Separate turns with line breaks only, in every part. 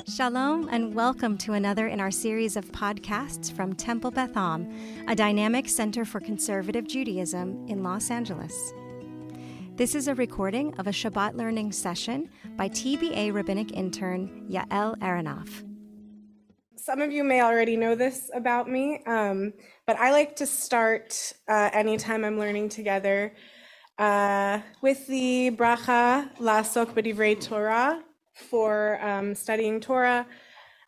Shalom and welcome to another in our series of podcasts from Temple Beth Am, a dynamic center for conservative Judaism in Los Angeles. This is a recording of a Shabbat learning session by TBA Rabbinic Intern Yael Aranoff.
Some of you may already know this about me, but I like to start anytime I'm learning together with the bracha La'asok b'divrei Torah for studying Torah.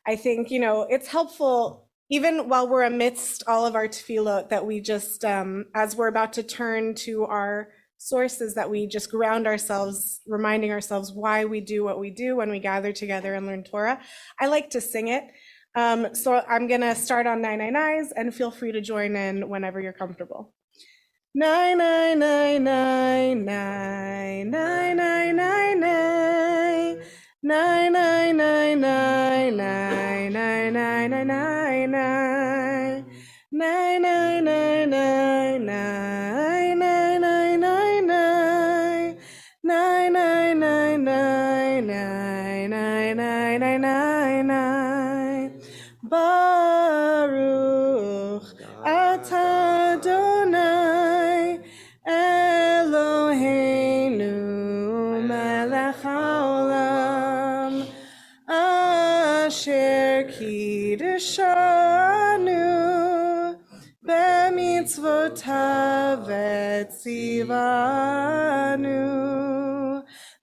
I think, it's helpful, even while we're amidst all of our tefillot, that we just, as we're about to turn to our sources, that we just ground ourselves, reminding ourselves why we do what we do when we gather together and learn Torah. I like to sing it. So I'm going to start on 999s, and feel free to join in whenever you're comfortable. 99999 99999 99999 Baruch atah Adonai Eloheinu melech haolam asher kiddushanu b'mitzvotav etzivanu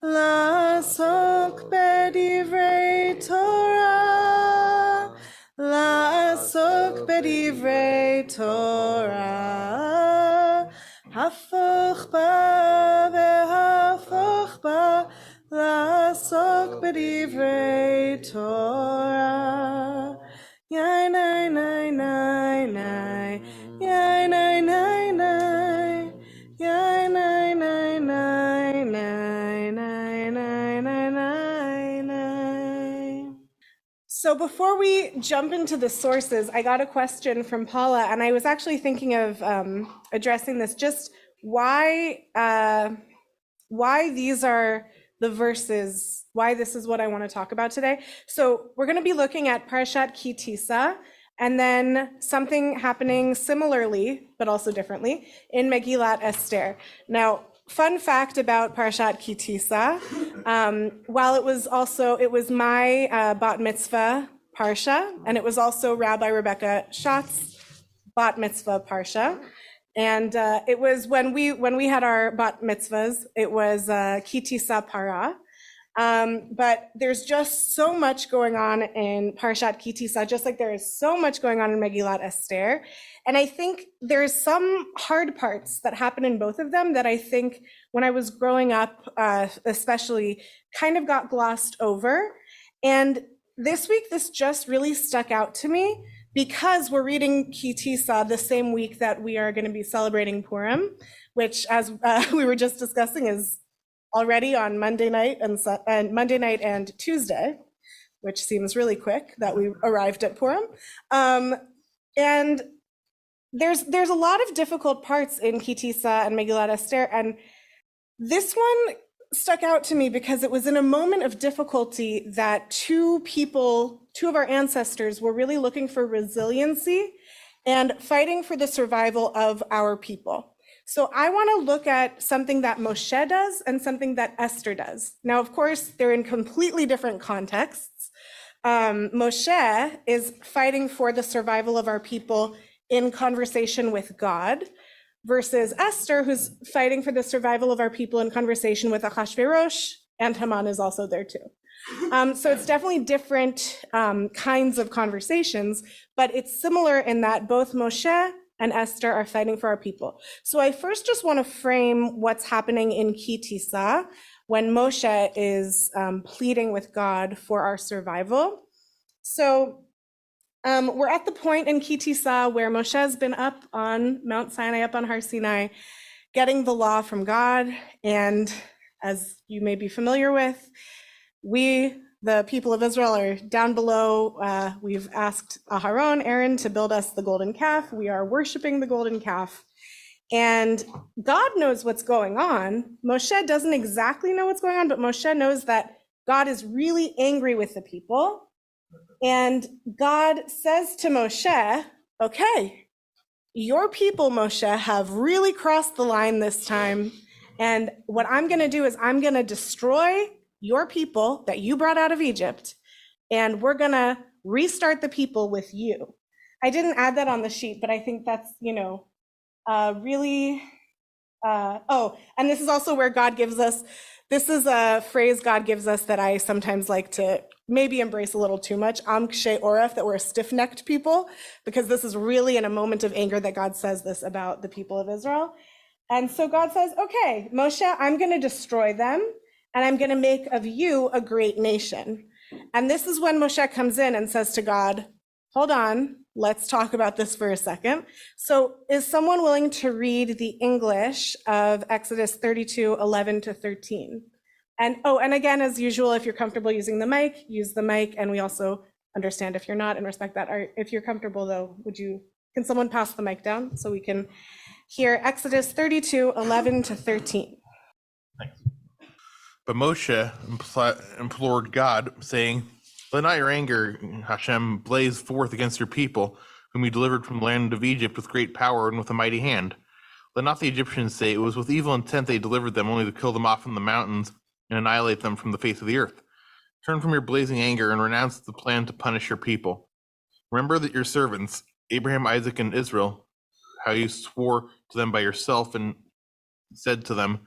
la'asok b'divrei Torah la'asok b'divrei Torah hafoch ba vehafoch ba la'asok b'divrei Torah yai nai nai nai nai yai nai nai nai yai nai nai nai nai nai nai nai nai. So before we jump into the sources, I got a question from Paula, and I was actually thinking of addressing this, just why these are the verses, why this is what I want to talk about today. So we're going to be looking at Parashat Tisa, and then something happening similarly, but also differently, in Megillat Esther. Now, fun fact about Parashat Tisa, while it was my bat mitzvah parsha, and it was also Rabbi Rebecca Schatz's bat mitzvah parsha. And it was when we had our bat mitzvahs, it was Tisa para. But there's just so much going on in Parashat Tisa, just like there is so much going on in Megillat Esther. And I think there's some hard parts that happen in both of them that I think when I was growing up, especially, kind of got glossed over. And this week, this just really stuck out to me because we're reading Tisa the same week that we are going to be celebrating Purim, which, as we were just discussing, is already on Monday night and Tuesday, which seems really quick that we arrived at Purim. And there's a lot of difficult parts in Tisa and Megillat Esther, and this one stuck out to me because it was in a moment of difficulty that two of our ancestors were really looking for resiliency and fighting for the survival of our people. So I want to look at something that Moshe does and something that Esther does. Now, of course, they're in completely different contexts. Moshe is fighting for the survival of our people in conversation with God, versus Esther, who's fighting for the survival of our people in conversation with Achashverosh, and Haman is also there too. So it's definitely different kinds of conversations, but it's similar in that both Moshe and Esther are fighting for our people. So I first just want to frame what's happening in Tisa when Moshe is pleading with God for our survival. So we're at the point in Tisa where Moshe has been up on Mount Sinai, up on Har Sinai, getting the law from God. And as you may be familiar with, we, the people of Israel, are down below. We've asked Aaron, to build us the golden calf. We are worshiping the golden calf. And God knows what's going on. Moshe doesn't exactly know what's going on, but Moshe knows that God is really angry with the people And God says to Moshe, okay, your people, Moshe, have really crossed the line this time. And what I'm going to do is I'm going to destroy your people that you brought out of Egypt, and we're going to restart the people with you. I didn't add that on the sheet, but I think that's, really, and this is also where God gives us, this is a phrase God gives us that I sometimes like to maybe embrace a little too much, Am Kshe Oref, that we're stiff-necked people, because this is really in a moment of anger that God says this about the people of Israel. And so God says, okay, Moshe, I'm going to destroy them, and I'm going to make of you a great nation. And this is when Moshe comes in and says to God, hold on, let's talk about this for a second. So is someone willing to read the English of Exodus 32, 11 to 13? And again, as usual, if you're comfortable using the mic, use the mic. And we also understand if you're not and respect that. If you're comfortable though, can someone pass the mic down so we can hear Exodus 32, 11 to 13?
Thanks. But Moshe implored God, saying, let not your anger, Hashem, blaze forth against your people, whom you delivered from the land of Egypt with great power and with a mighty hand. Let not the Egyptians say, it was with evil intent they delivered them, only to kill them off from the mountains and annihilate them from the face of the earth. Turn from your blazing anger and renounce the plan to punish your people. Remember that your servants, Abraham, Isaac, and Israel, how you swore to them by yourself and said to them,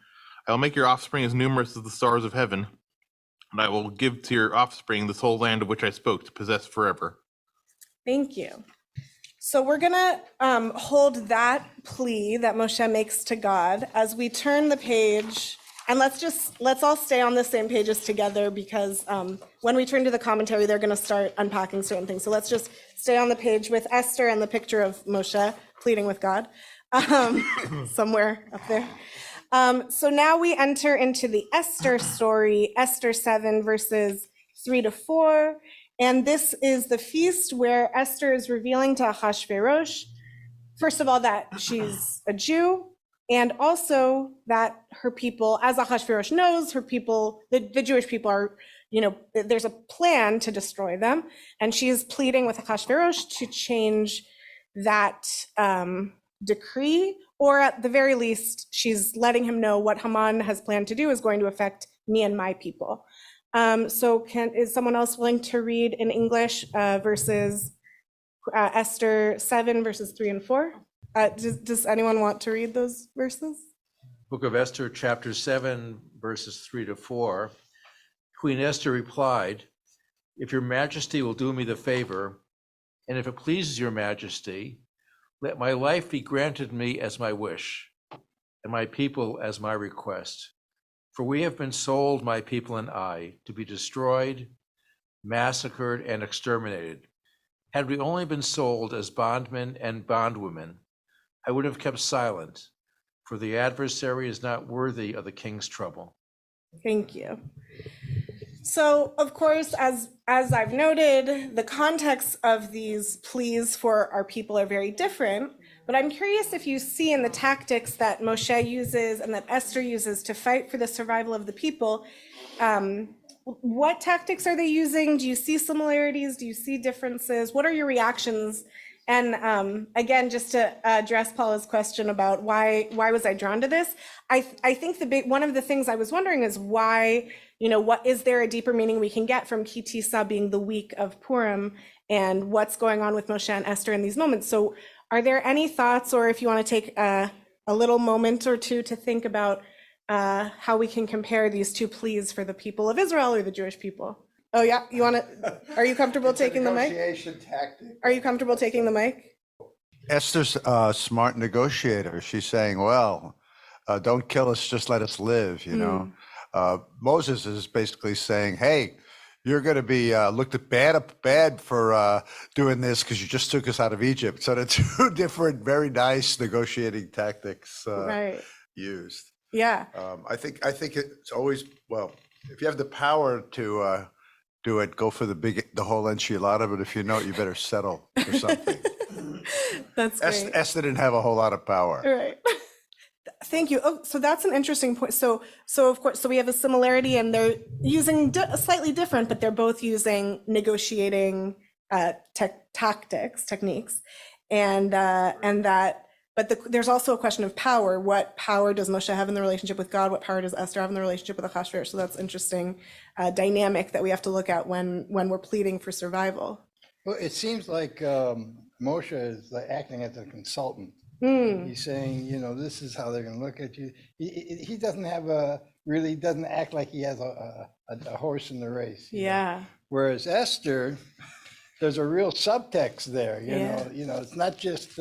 I will make your offspring as numerous as the stars of heaven, and I will give to your offspring this whole land of which I spoke to possess forever. Thank
you. So we're going to hold that plea that Moshe makes to God as we turn the page. And let's all stay on the same pages together, because when we turn to the commentary, they're going to start unpacking certain things. So let's just stay on the page with Esther and the picture of Moshe pleading with God somewhere up there. So now we enter into the Esther story, Esther 7, verses 3 to 4. And this is the feast where Esther is revealing to Ahasuerus, first of all, that she's a Jew, and also that her people, as Ahasuerus knows, her people, the Jewish people are, there's a plan to destroy them. And she is pleading with Ahasuerus to change that decree, or at the very least, she's letting him know what Haman has planned to do is going to affect me and my people. So is someone else willing to read in English verses Esther 7, verses 3 and 4? Does anyone want to read those verses?
Book of Esther, chapter 7, verses 3 to 4. Queen Esther replied, if your majesty will do me the favor, and if it pleases your majesty, let my life be granted me as my wish, and my people as my request. For we have been sold, my people and I, to be destroyed, massacred, and exterminated. Had we only been sold as bondmen and bondwomen, I would have kept silent, for the adversary is not worthy of the king's trouble.
Thank you. So, of course, as I've noted, the context of these pleas for our people are very different, but I'm curious if you see in the tactics that Moshe uses and that Esther uses to fight for the survival of the people, what tactics are they using? Do you see similarities? Do you see differences? What are your reactions? And again, just to address Paula's question about why was I drawn to this, I think one of the things I was wondering is why, what is there a deeper meaning we can get from Ki Tisa being the week of Purim and what's going on with Moshe and Esther in these moments? So are there any thoughts, or if you want to take a little moment or two to think about how we can compare these two pleas for the people of Israel or the Jewish people? Oh yeah, are you comfortable taking the mic?
Negotiation tactic.
Are you comfortable taking the mic?
Esther's a smart negotiator. She's saying, well, don't kill us, just let us live, Moses is basically saying, hey, you're going to be looked at bad for doing this because you just took us out of Egypt. So the two different, very nice negotiating tactics used.
Yeah.
I think it's always, well, if you have the power to do it, go for the whole enchilada, but if you don't, you better settle for something.
That's great.
Esther didn't have a whole lot of power.
Right. Thank you. Oh, so that's an interesting point. So of course, so we have a similarity, and they're using slightly different, but they're both using negotiating techniques, and that. But there's also a question of power. What power does Moshe have in the relationship with God? What power does Esther have in the relationship with Achashverosh? So that's interesting dynamic that we have to look at when we're pleading for survival.
Well, it seems like Moshe is like acting as a consultant. He's saying, this is how they're going to look at you. He doesn't have really doesn't act like he has a horse in the race.
Yeah.
Whereas Esther, there's a real subtext there. It's not just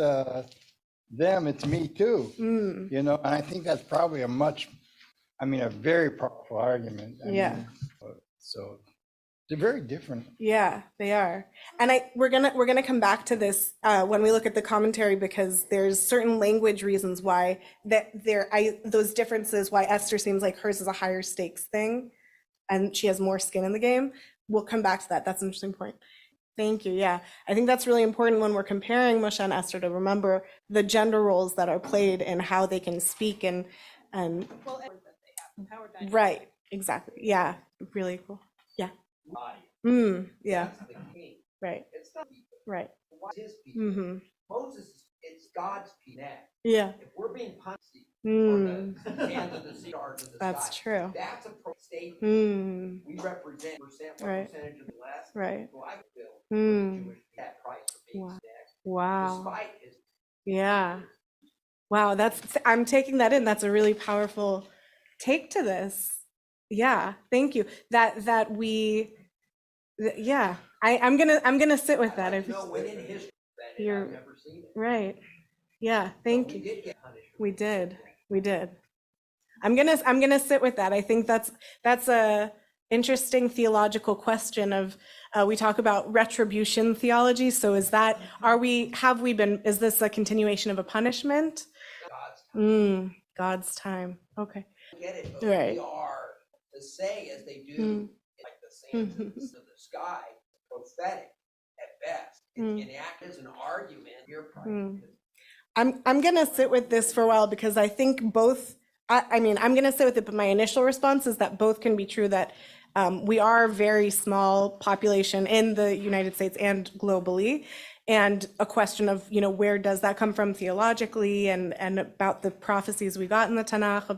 them, it's me too. And I think that's probably a very powerful argument. So they're very different.
Yeah, they are. And we're gonna come back to this when we look at the commentary, because there's certain language reasons why those differences, why Esther seems like hers is a higher stakes thing and she has more skin in the game. We'll come back to that. That's an interesting point. Thank you. Yeah, I think that's really important when we're comparing Moshe and Esther to remember the gender roles that are played and how they can speak and right, exactly. Yeah, really cool. Yeah. Yeah. Right. Right.
Moses, it's God's people.
Yeah.
If we're being punished for the hands of the stars of the
That's
sky,
true.
that's a statement. We represent
Right.
percentage of the last.
Right.
So I feel Jewish that price for being next.
Wow.
Despite his.
Yeah. Wow. I'm taking that in. That's a really powerful take to this. Yeah. Thank you. I'm gonna sit with that.
No when in history that
You're
I've never seen it.
right. Yeah. Thank
We
you.
did get punished.
We did. I'm gonna sit with that. I think that's a interesting theological question of we talk about retribution theology. So is this a continuation of a punishment? God's time. Okay.
Get it, but
Right.
we are to say as they do, like the sands of the sky, prophetic at best. Enact as an argument. You're probably.
I'm gonna sit with this for a while, because I think both. I'm gonna sit with it, but my initial response is that both can be true. That we are a very small population in the United States and globally, and a question of where does that come from theologically, and about the prophecies we got in the Tanakh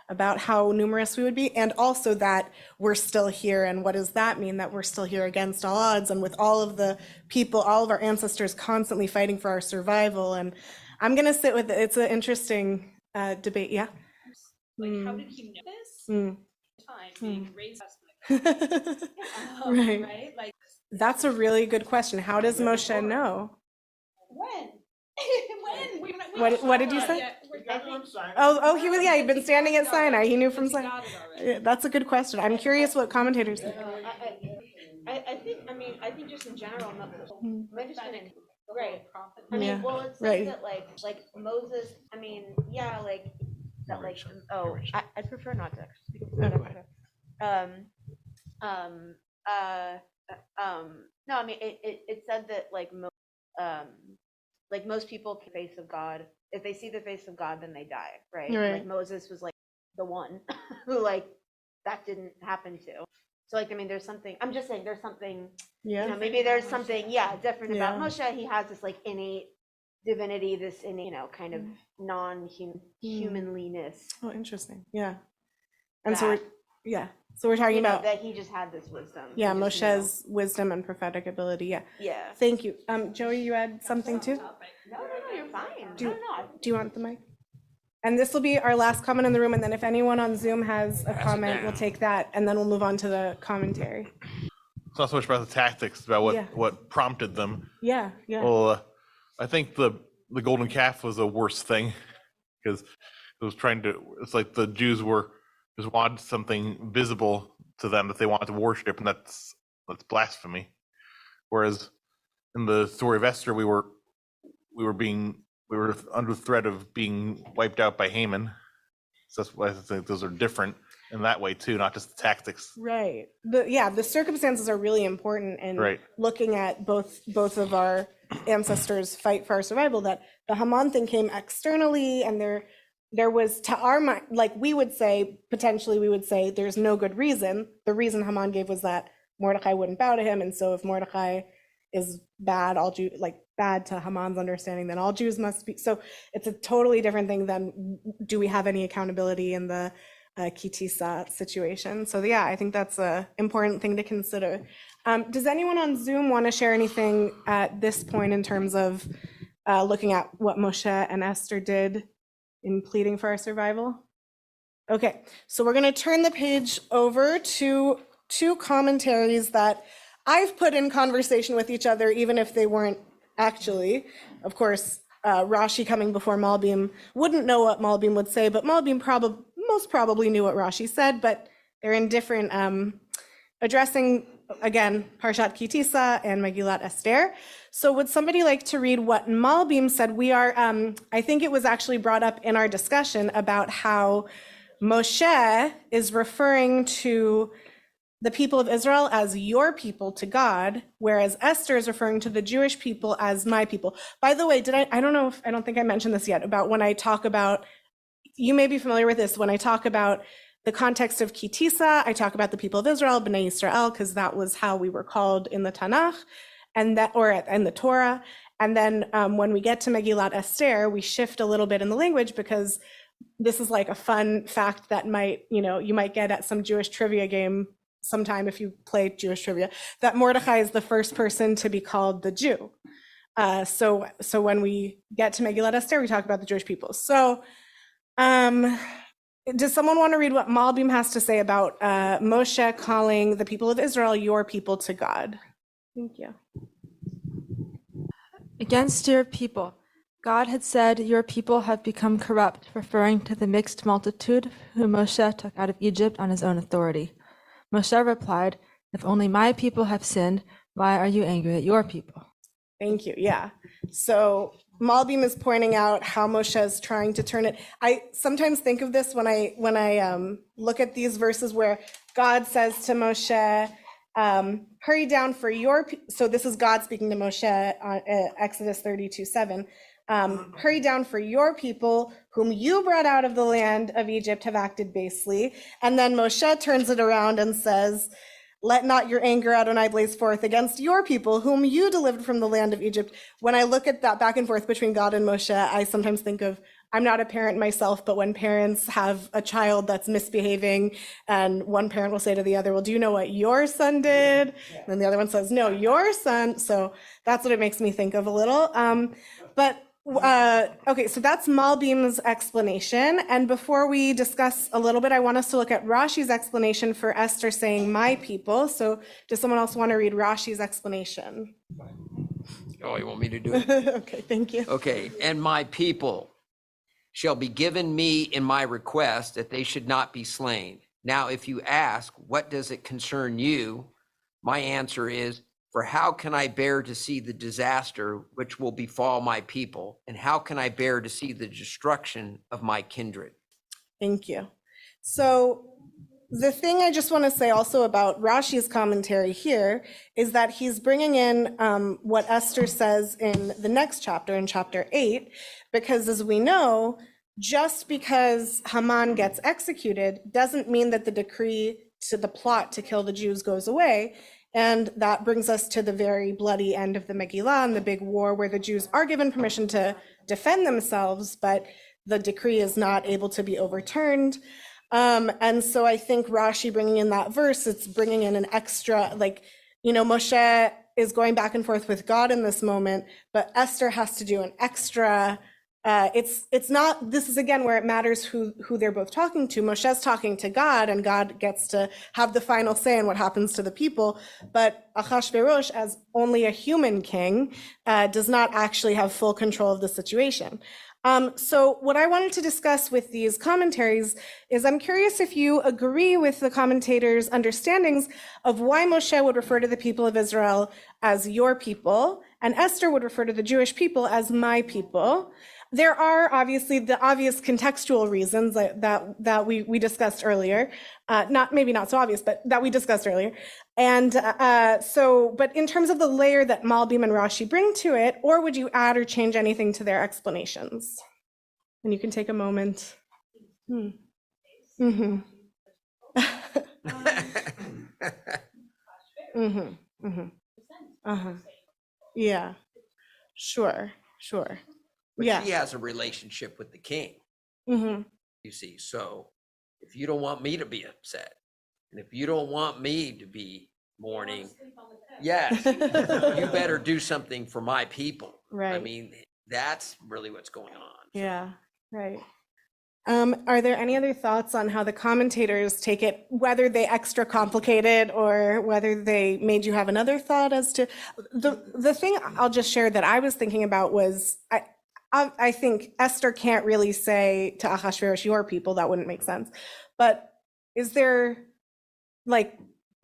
about how numerous we would be, and also that we're still here, and what does that mean that we're still here against all odds, and with all of the people, all of our ancestors constantly fighting for our survival. And I'm gonna sit with it. It's an interesting debate. Yeah.
Like, how did he know this? Time being raised as
Right.
right? Like,
That's a really good question. How does Moshe know?
when?
What did you say? Oh, he'd been standing at Sinai. He knew from Sinai. Yeah, that's a good question. I'm curious what commentators think.
I think just in general, right.
Yeah.
Well, it says
Right.
that like Moses, I'd prefer not to actually speak about that. No, it said that most people see the face of God. If they see the face of God, then they die, right?
Right.
Like Moses was like the one who that didn't happen to. So there's something. I'm just saying there's something.
Yeah.
Maybe there's something different about
Yeah.
Moshe. He has this innate divinity, this innate kind of non-humanliness.
Oh, interesting. Yeah. And so
That-
we're talking about
that he just had this wisdom.
yeah,
He just
Moshe's wisdom and prophetic ability. Yeah.
knew. Yeah.
Thank you. Joey, you had something too?
No, you're fine.
Do-
No.
Do you want the mic? And this will be our last comment in the room, and then if anyone on Zoom has a comment, we'll take that, and then we'll move on to the commentary.
It's not so much about the tactics, about
Yeah.
what prompted them.
Yeah.
Well, I think the golden calf was a worse thing, because it was it's like the Jews just wanted something visible to them that they wanted to worship, and that's blasphemy. Whereas in the story of Esther, we were under threat of being wiped out by Haman. So that's why I think those are different in that way too, not just the tactics.
Right. The circumstances are really important in
Right.
looking at both of our ancestors fight for our survival. That the Haman thing came externally, and there was, to our mind, like we would say, potentially we would say there's no good reason. The reason Haman gave was that Mordecai wouldn't bow to him. And so if Mordecai is bad, all Jew, like bad to Haman's understanding, then all Jews must be. So it's a totally different thing than do we have any accountability in the Ki Tisa situation. So yeah, I think that's an important thing to consider. Does anyone on Zoom want to share anything at this point in terms of looking at what Moshe and Esther did in pleading for our survival? Okay, so we're going to turn the page over to two commentaries that I've put in conversation with each other, even if they weren't actually. Of course, Rashi coming before Malbim wouldn't know what Malbim would say, but Malbim most probably knew what Rashi said, but they're in different, addressing, again, Parashat Ki Tisa and Megillat Esther. So would somebody like to read what Malbim said? We are, I think it was actually brought up in our discussion about how Moshe is referring to the people of Israel as your people to God, whereas Esther is referring to the Jewish people as my people. By the way, I don't think I mentioned this yet, about when I talk about, you may be familiar with this, when I talk about the context of Ki Tisa, I talk about the people of Israel, Bnei Yisrael, because that was how we were called in the Tanakh, and that, or in the Torah. And then when we get to Megillat Esther, we shift a little bit in the language, because this is like a fun fact that might, you might get at some Jewish trivia game sometime if you play Jewish trivia, that Mordecai is the first person to be called the Jew. So when we get to Megillat Esther, we talk about the Jewish people. So does someone want to read what Malbim has to say about Moshe calling the people of Israel your people to God? Thank you.
Against your people, God had said, your people have become corrupt, referring to the mixed multitude whom Moshe took out of Egypt on his own authority. Moshe replied, if only my people have sinned, why are you angry at your people?
Thank you. Yeah. So Malbim is pointing out how Moshe is trying to turn it. I sometimes think of this when I look at these verses where God says to Moshe, hurry down for your, so this is God speaking to Moshe on Exodus 32:7. Hurry down for your people whom you brought out of the land of Egypt have acted basely. And then Moshe turns it around and says, let not your anger, Adonai, blaze forth against your people whom you delivered from the land of Egypt. When I look at that back and forth between God and Moshe, I sometimes think of, I'm not a parent myself, but when parents have a child that's misbehaving and one parent will say to the other, well, do you know what your son did? And then the other one says, no, your son. So that's what it makes me think of a little. Okay, so that's Malbim's explanation. And before we discuss a little bit, I want us to look at Rashi's explanation for Esther saying my people. So does someone else want to read Rashi's explanation?
Oh, you want me to do it?
Okay, thank you.
Okay, and my people shall be given me in my request that they should not be slain. Now, if you ask, what does it concern you? My answer is, for how can I bear to see the disaster which will befall my people? And how can I bear to see the destruction of my kindred?
Thank you. So the thing I just want to say also about Rashi's commentary here is that he's bringing in what Esther says in the next chapter, in chapter 8, because as we know, just because Haman gets executed doesn't mean that the decree to the plot to kill the Jews goes away. And that brings us to the very bloody end of the Megillah and the big war where the Jews are given permission to defend themselves, but the decree is not able to be overturned. And so I think Rashi bringing in that verse, it's bringing in an extra, Moshe is going back and forth with God in this moment, but Esther has to do an extra. It's not, this is again where it matters who they're both talking to. Moshe's talking to God and God gets to have the final say in what happens to the people. But Achashverosh, as only a human king, does not actually have full control of the situation. So what I wanted to discuss with these commentaries is I'm curious if you agree with the commentators' understandings of why Moshe would refer to the people of Israel as your people and Esther would refer to the Jewish people as my people. There are obviously the obvious contextual reasons that we discussed earlier, maybe not so obvious, but that we discussed earlier. And but in terms of the layer that Malbim and Rashi bring to it, or would you add or change anything to their explanations? And you can take a moment. Mm-hmm. Yeah. Sure.
But
Yeah.
she has a relationship with the king,
Mm-hmm.
you see. So if you don't want me to be upset, and if you don't want me to be mourning, yes, you better do something for my people.
Right.
I mean, that's really what's going on.
Yeah, right. Are there any other thoughts on how the commentators take it, whether they extra complicate it or whether they made you have another thought as to the thing I'll just share that I was thinking about was I think Esther can't really say to Ahasuerus, your people, that wouldn't make sense. But is there, like,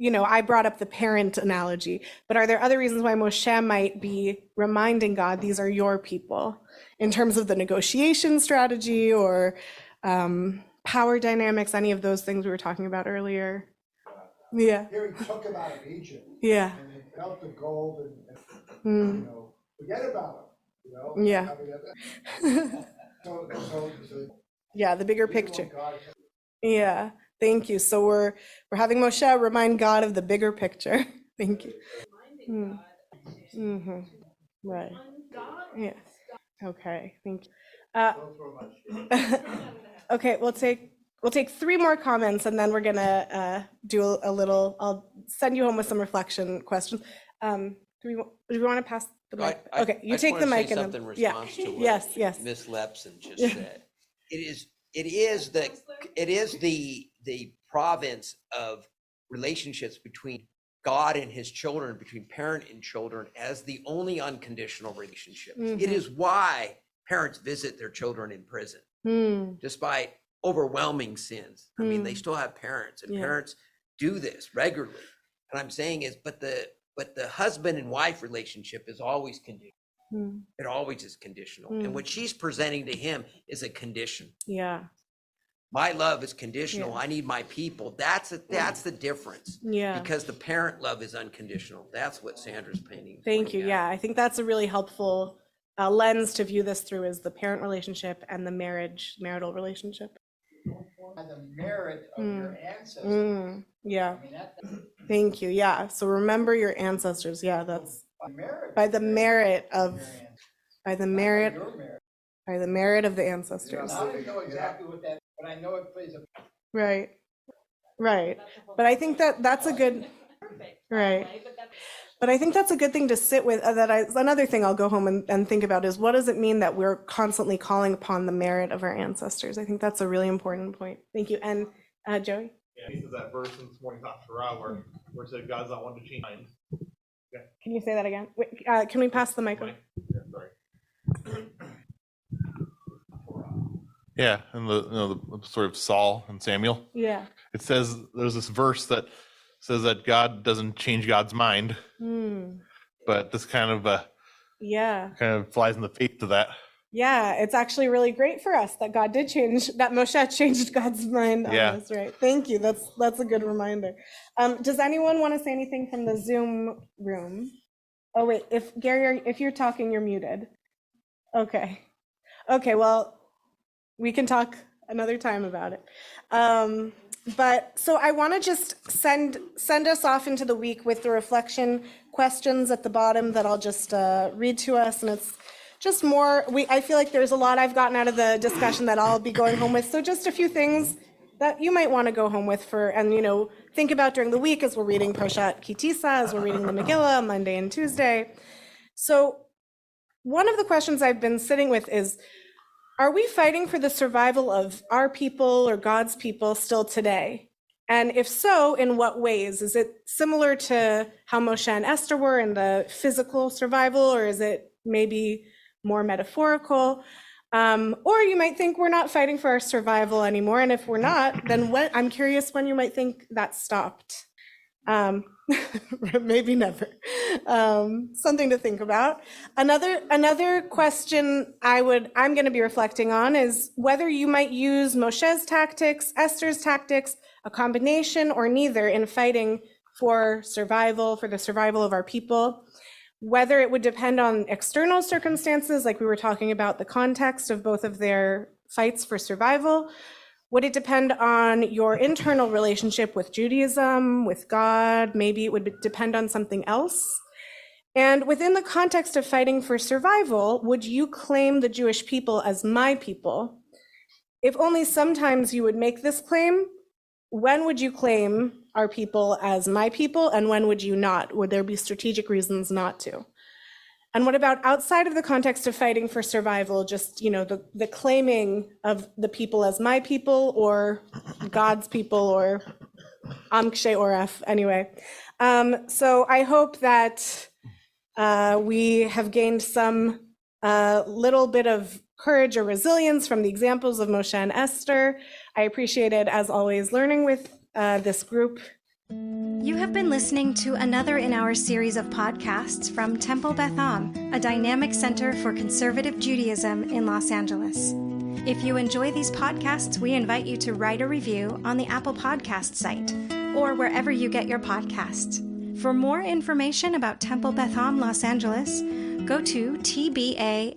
I brought up the parent analogy, but are there other reasons why Moshe might be reminding God, these are your people, in terms of the negotiation strategy or power dynamics, any of those things we were talking about earlier? Yeah.
Here he took him out of Egypt.
Yeah.
And they felt the gold and forget about him,
Yeah.
So
Yeah, the bigger picture. Yeah, thank you. So we're having Moshe remind God of the bigger picture. Thank you. Mm-hmm. Right. Yeah. Okay, thank you. Okay, we'll take 3 more comments and then we're gonna do a little. I'll send you home with some reflection questions. Do we want to pass the mic? Okay, you take the mic and then
something in response to what
yes.
Miss Lepson just said. It is the province of relationships between God and his children, between parent and children, as the only unconditional relationship. It is why parents visit their children in prison, despite overwhelming sins. I mean, they still have parents, and parents do this regularly. And I'm saying is, but the husband and wife relationship is always conditional. It always is conditional. And what she's presenting to him is a condition.
Yeah.
My love is conditional. I need my people. That's the difference.
Yeah.
Because the parent love is unconditional. That's what Sandra's painting.
Thank you. Yeah, I think that's a really helpful lens to view this through, is the parent relationship and the marital relationship.
By the merit of your ancestors.
Yeah.
I mean,
Thank you. Yeah. So remember your ancestors. Yeah, that's by the merit of the merit of the ancestors.
I don't know exactly what that, but I know it plays a.
Right. But I think that's a good. Right. But I think that's a good thing to sit with. Another thing I'll go home and think about is, what does it mean that we're constantly calling upon the merit of our ancestors? I think that's a really important point. Thank you. And Joey?
Yeah, this is that verse in this morning's Haftarah where it said God's not one to change mind. Okay.
Can you say that again? Wait, can we pass the mic?
Yeah, sorry. Yeah, and the sort of Saul and Samuel.
Yeah.
It says there's this verse that says that God doesn't change God's mind, but this kind of flies in the face of that.
Yeah, it's actually really great for us that God did change, that Moshe changed God's mind on us, right? Thank you. That's a good reminder. Does anyone want to say anything from the Zoom room? Oh wait, if you're talking, you're muted. Okay, well, we can talk another time about it. But so I want to just send us off into the week with the reflection questions at the bottom that I'll just read to us, and it's just more, I feel like there's a lot I've gotten out of the discussion that I'll be going home with. So just a few things that you might want to go home with and think about during the week as we're reading Parashat Tisa, as we're reading the Megillah Monday and Tuesday. So one of the questions I've been sitting with is, are we fighting for the survival of our people or God's people still today? And if so, in what ways? Is it similar to how Moshe and Esther were in the physical survival, or is it maybe more metaphorical? Or you might think we're not fighting for our survival anymore. And if we're not, then I'm curious when you might think that stopped. Maybe never. Something to think about. Another question I'm going to be reflecting on is whether you might use Moshe's tactics, Esther's tactics, a combination or neither, in fighting for the survival of our people. Whether it would depend on external circumstances, like we were talking about the context of both of their fights for survival? Would it depend on your internal relationship with Judaism, with God? Maybe it would depend on something else. And within the context of fighting for survival, would you claim the Jewish people as my people? If only sometimes you would make this claim, when would you claim our people as my people, and when would you not? Would there be strategic reasons not to? And what about outside of the context of fighting for survival, just, the claiming of the people as my people or God's people or Am Kshe Oref, anyway. So I hope that we have gained some little bit of courage or resilience from the examples of Moshe and Esther. I appreciated, as always, learning with this group.
You have been listening to another in our series of podcasts from Temple Beth Am, a dynamic center for conservative Judaism in Los Angeles. If you enjoy these podcasts, we invite you to write a review on the Apple Podcast site or wherever you get your podcasts. For more information about Temple Beth Am Los Angeles, go to tbala.org.